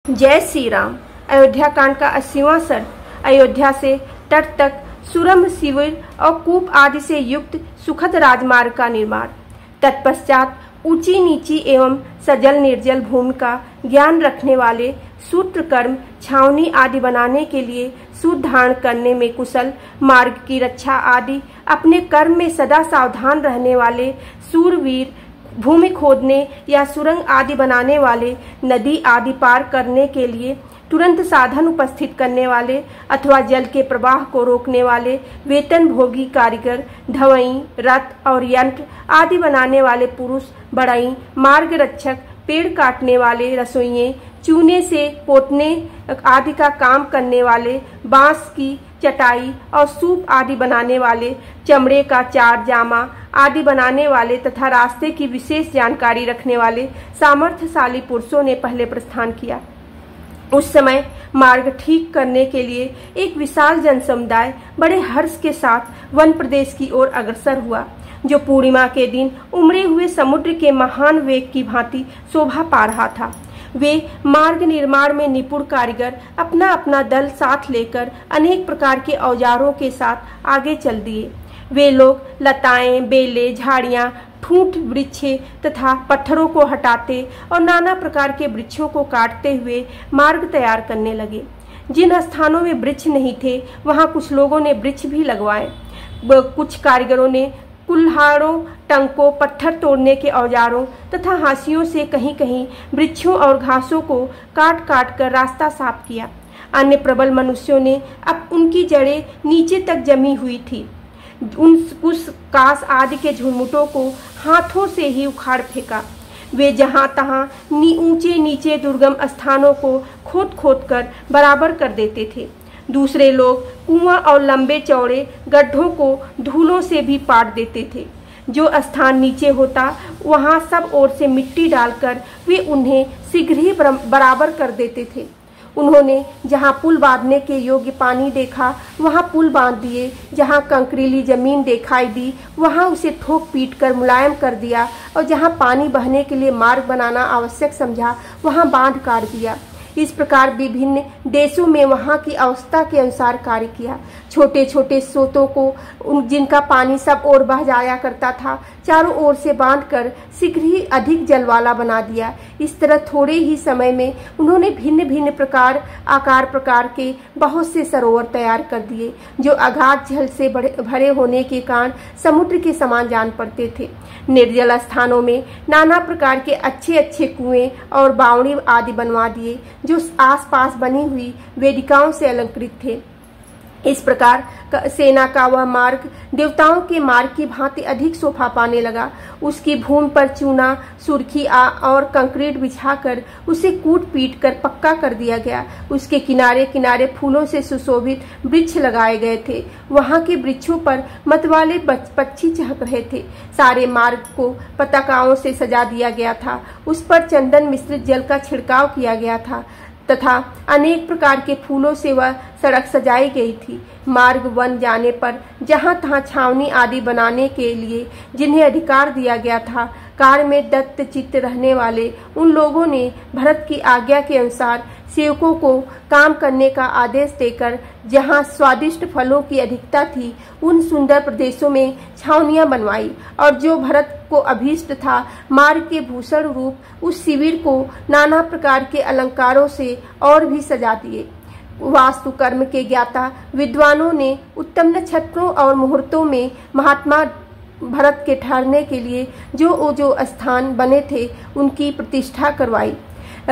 जय श्री राम। अयोध्या कांड का 80वां सर्ग। अयोध्या से तट तक सुरम्भ शिविर और कूप आदि से युक्त सुखद राजमार्ग का निर्माण। तत्पश्चात ऊंची नीची एवं सजल निर्जल भूमि का ज्ञान रखने वाले सूत्रकर्म छावनी आदि बनाने के लिए सूत धारण करने में कुशल, मार्ग की रक्षा आदि अपने कर्म में सदा सावधान रहने वाले सूरवीर, भूमि खोदने या सुरंग आदि बनाने वाले, नदी आदि पार करने के लिए तुरंत साधन उपस्थित करने वाले अथवा जल के प्रवाह को रोकने वाले वेतन भोगी कारीगर, धवई, रथ और यंत्र आदि बनाने वाले पुरुष, बढ़ई, मार्ग रक्षक, पेड़ काटने वाले रसोइये, चूने से पोतने आदि का काम करने वाले, बांस की चटाई और सूप आदि बनाने वाले, चमड़े का चार जामा आदि बनाने वाले तथा रास्ते की विशेष जानकारी रखने वाले सामर्थ्यशाली पुरुषों ने पहले प्रस्थान किया। उस समय मार्ग ठीक करने के लिए एक विशाल जनसमुदाय बड़े हर्ष के साथ वन प्रदेश की ओर अग्रसर हुआ, जो पूर्णिमा के दिन उमड़े हुए समुद्र के महान वेग की भांति शोभा पा रहा था। वे मार्ग निर्माण में निपुण कारीगर अपना अपना दल साथ लेकर अनेक प्रकार के औजारों के साथ आगे चल दिए। वे लोग लताएं, बेले, झाड़ियां, ठूंठ वृक्षे तथा पत्थरों को हटाते और नाना प्रकार के वृक्षों को काटते हुए मार्ग तैयार करने लगे। जिन स्थानों में वृक्ष नहीं थे वहां कुछ लोगों ने वृक्ष भी लगवाए। कुछ कारीगरों ने कुल्हाड़ों, टंकों, पत्थर तोड़ने के औजारों तथा हाशियों से कहीं कहीं वृक्षों और घासों को काट काट कर रास्ता साफ किया। अन्य प्रबल मनुष्यों ने अब उनकी जड़ें नीचे तक जमी हुई थी, उस कास आदि के झुरमुटों को हाथों से ही उखाड़ फेंका। वे जहां तहां ऊंचे नीचे दुर्गम स्थानों को खोद खोद कर बराबर कर देते थे। दूसरे लोग कुआं और लंबे चौड़े गड्ढों को धूलों से भी पाट देते थे। जो स्थान नीचे होता वहां सब ओर से मिट्टी डालकर वे उन्हें शीघ्र ही बराबर कर देते थे। उन्होंने जहां पुल बांधने के योग्य पानी देखा वहां पुल बांध दिए, जहां कंकरीली जमीन दिखाई दी वहां उसे ठोक पीट कर मुलायम कर दिया और जहां पानी बहने के लिए मार्ग बनाना आवश्यक समझा वहां बांध काट दिया। इस प्रकार विभिन्न देशों में वहां की अवस्था के अनुसार कार्य किया। छोटे छोटे स्रोतों को जिनका पानी सब ओर बह जाया करता था चारों ओर से बांधकर शीघ्र ही अधिक जल वाला बना दिया। इस तरह थोड़े ही समय में उन्होंने भिन्न भिन्न आकार प्रकार के बहुत से सरोवर तैयार कर दिए, जो अगाध जल से भरे होने के कारण समुद्र के समान जान पड़ते थे। निर्जल स्थानों में नाना प्रकार के अच्छे अच्छे कुएं और बावड़ी आदि बनवा दिए, जो आसपास बनी हुई वेदिकाओं से अलंकृत थे। इस प्रकार सेना का वह मार्ग देवताओं के मार्ग की भांति अधिक शोभा पाने लगा। उसकी भूमि पर चूना, सुर्खी और कंक्रीट बिछाकर उसे कूट पीट कर पक्का कर दिया गया। उसके किनारे किनारे फूलों से सुशोभित वृक्ष लगाए गए थे। वहां के वृक्षों पर मतवाले पक्षी चहक रहे थे। सारे मार्ग को पताकाओं से सजा दिया गया था। उस पर चंदन मिश्रित जल का छिड़काव किया गया था तथा अनेक प्रकार के फूलों से वह सड़क सजाई गई थी। मार्ग बन जाने पर जहां तहां छावनी आदि बनाने के लिए जिन्हें अधिकार दिया गया था, कार्य में दत्त चित्त रहने वाले उन लोगों ने भरत की आज्ञा के अनुसार सेवकों को काम करने का आदेश देकर जहां स्वादिष्ट फलों की अधिकता थी उन सुंदर प्रदेशों में छावनियां बनवाई और जो भरत को अभीष्ट था मार्ग के भूषण रूप उस शिविर को नाना प्रकार के अलंकारों से और भी सजा दिए। वास्तुकर्म के ज्ञाता विद्वानों ने उत्तम नक्षत्रों और मुहूर्तों में महात्मा भरत के ठहरने के लिए जो स्थान बने थे उनकी प्रतिष्ठा करवाई।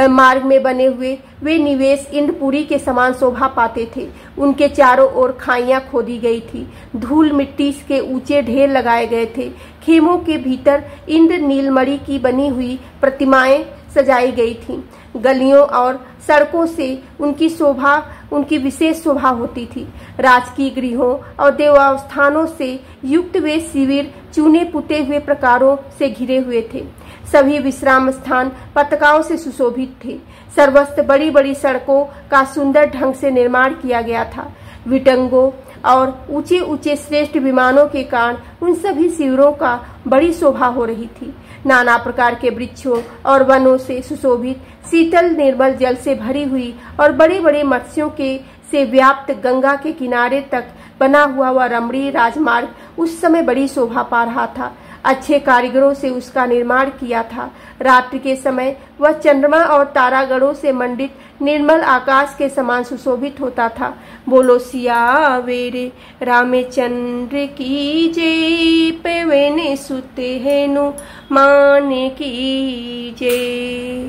मार्ग में बने हुए वे निवेश इंद्रपुरी के समान शोभा पाते थे। उनके चारों ओर खाइयां खोदी गई थी, धूल मिट्टी के ऊंचे ढेर लगाए गए थे। खेमों के भीतर इंद्र नीलमणि की बनी हुई प्रतिमाएं सजाई गई थीं। गलियों और सड़कों से उनकी विशेष शोभा होती थी। राजकीय गृहों और देवस्थानों से युक्त वे शिविर चूने पुते हुए प्रकारों से घिरे हुए थे। सभी विश्राम स्थान पताकाओं से सुशोभित थे। सर्वस्त्र बड़ी बड़ी सड़कों का सुंदर ढंग से निर्माण किया गया था। विटंगों और ऊंचे ऊंचे श्रेष्ठ विमानों के कारण उन सभी शिविरों का बड़ी शोभा हो रही थी। नाना प्रकार के वृक्षों और वनों से सुशोभित, शीतल निर्मल जल से भरी हुई और बड़े बड़े मत्स्यों के से व्याप्त गंगा के किनारे तक बना हुआ वह रमणीय राजमार्ग उस समय बड़ी शोभा पा रहा था। अच्छे कारीगरों से उसका निर्माण किया था। रात्रि के समय वह चंद्रमा और तारागणों से मंडित निर्मल आकाश के समान सुशोभित होता था। बोलो सियावेरे रामचंद्र की जय, पवन सुत हेनु मान की जय।